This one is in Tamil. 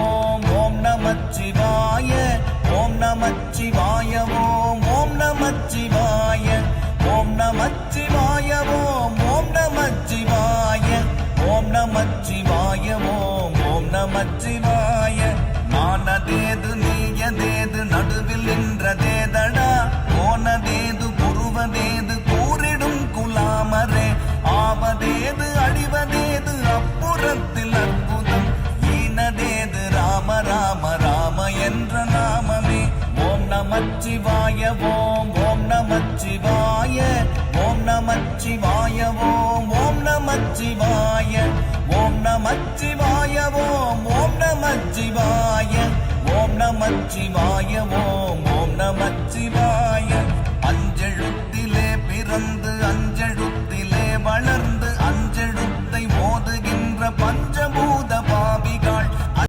ஓம் ஓம் நமச்சிவாய ஓம் நமச்சிவாய ஓம் ஓம் நமச்சிவாய ஓம் நமச்சிவாய ஓம் ஓம் நமச்சிவாய ஓம் நமச்சிவாய ஓம் ஓம் நமச்சிவாய நானதேது நீயதேது நடுவில் நின்றதேதடா போனதேது புருவதேது கூறிடும் குலாமரே ஆவதேது அடிவதேது அப்புறத்தில் அற்புதம் ஈனதேது ராம ராம ராம என்ற நாமமே ஓம் நமச்சிவாய ஓம் ஓம் நமச்சிவாய ஓம் நமச்சிவாய ஓம் ஓம் நமச்சிவாய ஓம் நமச்சிவாய ஓம் ஓம் நமச்சிவாய ஓம் நமச்சிவாய